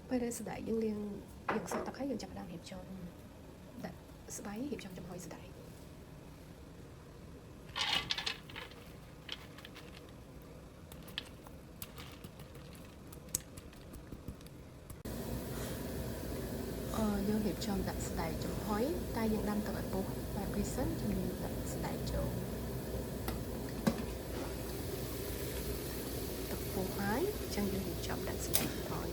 ពេលដែលស្ដាយយើងលាងសក់ទឹកហើយយើងចាប់ផ្ដើមរៀបចំដាក់ស្បៃរៀបចំចំហុយស្ដាយយើងរៀបចំដាក់ស្ដាយចំហុយតែយើងដាំទឹកឲ្យពុះបែបនេះសិនជំនាញដាក់ស្ដាយចូលទឹកពុះហើយអញ្ចឹងយើងរៀបចំដាក់ស្ដាយចំហុយ